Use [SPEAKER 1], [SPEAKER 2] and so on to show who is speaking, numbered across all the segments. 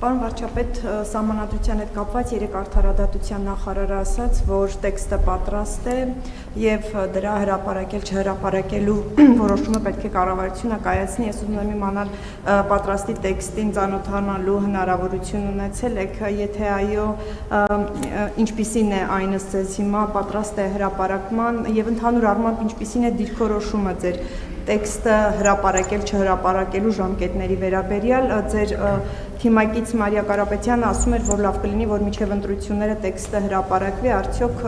[SPEAKER 1] Պարոն վարչապետ, սահմանադրության հետ կապված երեք արդարադատության նախարարը ասաց, որ տեքստը պատրաստ է եւ դրա հրապարակել չհրապարակելու որոշումը պետք է կառավարությունը կայացնի։ Ես ուզում եմ իմանալ պատրաստի տեքստին ծանոթանալու հնարավորություն ունեցել եք, եթե այո, ինչպիսին է այն ըստ ձեզ հիմա պատրաստ է հրապարակման եւ ընդհանուր առմամբ ինչպիսին է դիրքորոշումը ձեր տեքստը հրապարակել չհրապարակելու ժամկետների վերաբերյալ ձեր թիմակից Մարիա Կարապետյանը ասում էր, որ լավ կլինի, որ մինչև ընտրությունները տեքստը հրապարակվի, արդյոք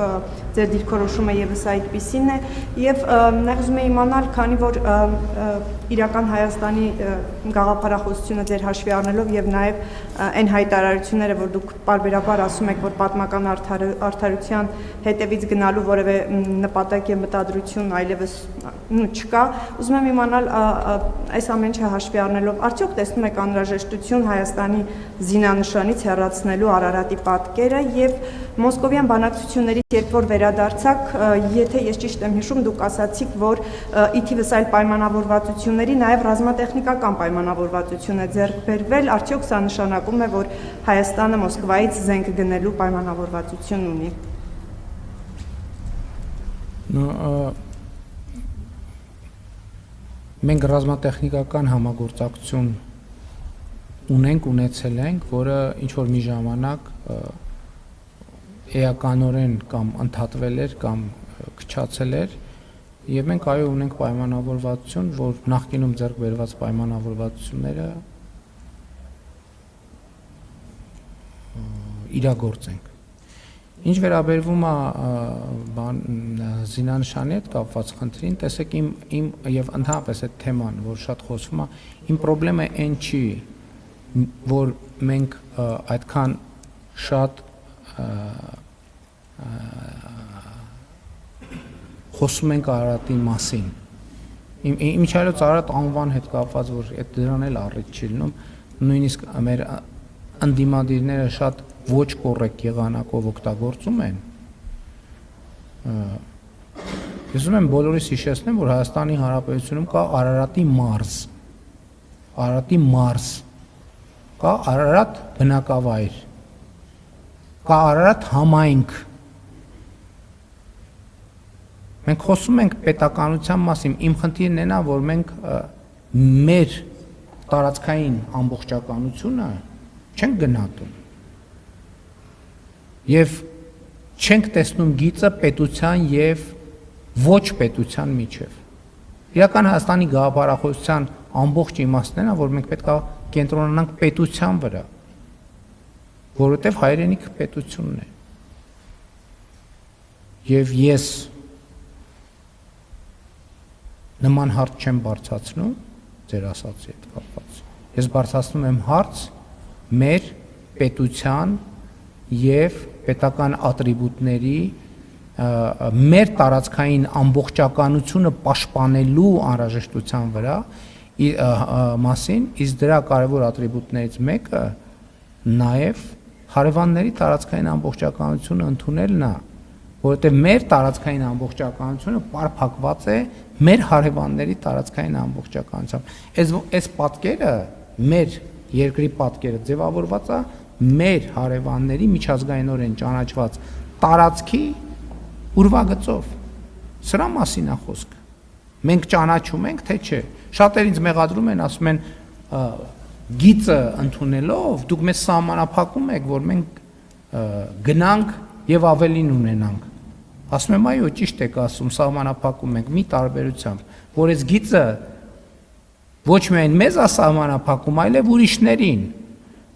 [SPEAKER 1] ձեր դիրքորոշումը եւս այդպիսին է եւ նախ ուզում եմ իմանալ, քանի որ իրական Հայաստանի գաղափարախոսությունը ձեր հաշվի առնելով եւ նաեւ այն հայտարարությունները, որ դուք պարբերաբար ասում եք, որ պատմական արդարության հետևից գնալու որևէ նպատակ եւ մտադրություն այլևս չկա, ուզում եմ իմանալ այս ամենը հաշվի առնելով, արդյոք տեսնում եք անհրաժեշտություն Հայաստանի զինանշանից հեռացնելու Արարատի պատկերը եւ Մոսկովյան բանակցություններից երբ որ վերադարձաք, եթե ես ճիշտ եմ հիշում, դուք ասացիք, որ ի թիվս այլ պայմանավորվածությունների նաեւ ռազմատեխնիկական պայմանավորվածություն է ձեռք բերվել, արդյոք սա նշանակում է, որ Հայաստանը Մոսկվայից զենք գնելու պայմանավորվածություն ունի։
[SPEAKER 2] Մենք ռազմատեխնիկական համագործակցություն ունեցել ենք, որը ինչ-որ մի ժամանակ էականորեն կամ ընդհատվել էր կամ քչացել էր եւ մենք այո ունենք պայմանավորվածություն, որ նախկինում ձեռք բերված պայմանավորվածությունները իրագործենք։ Ինչ վերաբերվում է զինանշանի հետ կապված խնդրին, տեսեք իմ եւ ընդհանրապես այդ թեման, որ շատ խոսվում է, իմ խնդրեմը այն չի, որ մենք այդքան շատ խոսում ենք Արարատի մասին։ Իմ չայլոց Արարատ անվան հետ կապված, որ այդ դրան էլ առիթ չի լինում, նույնիսկ մեր ընդդիմադիրները շատ ոչ կոռեկտ եղանակով օգտագործում են։ Ես ուզում եմ բոլորիս հիշեցնեմ, որ Հայաստանի Հանրապետությունում կա Արարատի մարզ, կա Արարատ բնակավայր, կա Արարատ համայնք։ Մենք խոսում ենք պետականության մասին, իմ խնդիրն այն է, որ մենք մեր տարածքային ամբողջականությունը չենք գնահատում։ Եվ չենք տեսնում գիծը պետության եւ ոչ պետության միջև։ Իրական Հայաստանի գաղափարախոսության ամբողջ իմաստն է, որ մենք պետք է կենտրոնանանք պետության վրա, որովհետեւ հայրենիքը պետությունն է։ Եվ ես նման հարց չեմ բարձրացնում ձեր ասածի հետ կապված։ Ես բարձրացնում եմ հարց մեր պետության եւ պետական ատրիբուտների մեր տարածքային ամբողջականությունը պաշտպանելու անհրաժեշտության վրա մասին, իսկ դրա կարևոր ատրիբուտներից մեկը նաեւ հարևանների տարածքային ամբողջականությունը ընդունելն է, որովհետեւ մեր տարածքային ամբողջականությունը պարփակված է մեր հարևանների տարածքային ամբողջականությամբ։ Այս պատկերը, մեր երկրի պատկերը ձևավորված է մեր հարևանների միջազգայինորեն ճանաչված տարածքի ուրվագծով։ Սրա մասին է խոսքը։ Մենք ճանաչում ենք, թե չէ։ Շատեր ինձ մեղադրում են, ասում են գիծը ընդունելով դուք մեզ սահմանափակում եք, որ մենք գնանք եւ ավելին ունենանք։ Ասում եմ, այո, ճիշտ եք ասում, սահմանափակում ենք մի տարբերությամբ, որ այս գիծը ոչ միայն մեզ է սահմանափակում, այլև ուրիշներին,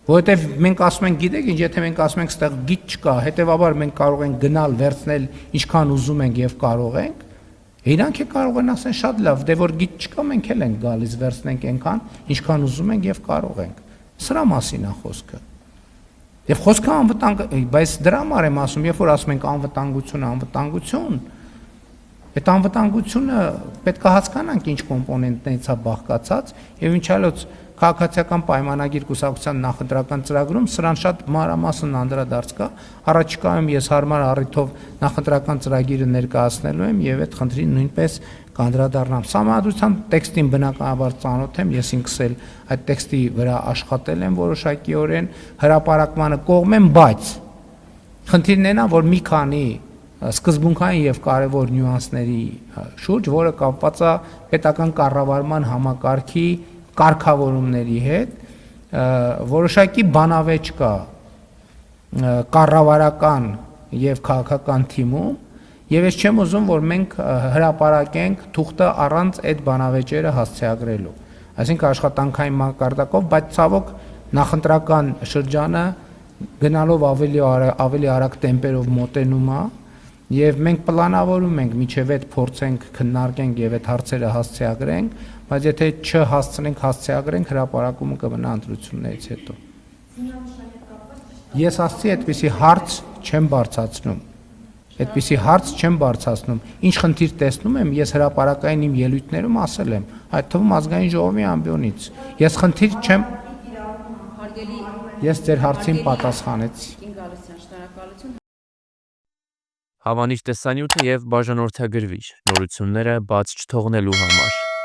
[SPEAKER 2] որովհետև մենք ասում ենք, գիտեք ինչ, եթե մենք ասում ենք, ստեղ գիծ չկա, հետեւաբար մենք կարող ենք գնալ, վերցնել ինչքան ուզում ենք եւ կարող ենք, իրանք է կարող են ասեն շատ լավ, դե որ գիծ չկա, մենք էլ ենք գալիս, վերցնենք այնքան, ինչքան ուզում ենք եւ կարող ենք։ Սրա մասին է խոսքը։ Եվ խոսքը անվտանգ, բայց դրա համար եմ ասում, երբ որ ասում ենք անվտանգություն, այդ անվտանգությունը պետք է հասկանանք ինչ կոմպոնենտներից է բաղկացած եւ ինչ այլոց քաղաքացիական պայմանագիր կուսակցության նախընտրական ծրագրում սրան շատ մանրամասն անդրադարձ կա, առաջիկայում ես հարմար առիթով նախընտրական ծրագիրը ներկայացնելու եմ եւ այդ խնդրին նույնպես կանդրադառնամ։ Սահմանադրության տեքստին բնականաբար ծանոթ եմ, ես ինքս էլ այդ տեքստի վրա աշխատել եմ որոշակիորեն, հրապարակմանը կողմ եմ, բայց խնդիրն այն է, որ մի քանի սկզբունքային եւ կարեւոր նյուանսների շուրջ, որը կապված է պետական կառավարման համակարգի կարգավորումների հետ, որոշակի բանավեճ կա կառավարական եւ քաղաքական թիմում, եւ ես չեմ ուզում, որ մենք հրապարակենք թուղթը առանց այդ բանավեճերը հասցեագրելու։ Այսինքն աշխատանքային մակարդակով, բայց ցավոք նախընտրական շրջանը գնալով ավելի արագ տեմպերով մոտենում է, եւ մենք պլանավորում ենք միջև այդ փորձենք քննարկենք եւ այդ հարցերը հասցեագրենք, բայց եթե չհասցնենք հասցեագրենք, հրապարակումը կմնա ընտրություններից հետո։ Ես ասացի, այդպիսի հարց չեմ բարձրացնում։ Այդպիսի հարց չեմ բարձրացնում։ Ինչ խնդիր տեսնում եմ, ես հրապարակային իմ ելույթներում ասել եմ, այդ թվում ազգային ժողովի ամբիոնից։ Ես խնդիր չեմ։ Ես ձեր հարցին պատասխանեցի։
[SPEAKER 3] Հավանիչ տեսանյութը եւ բաժանորդագրվիչ նորությունները բաց չթողնելու համար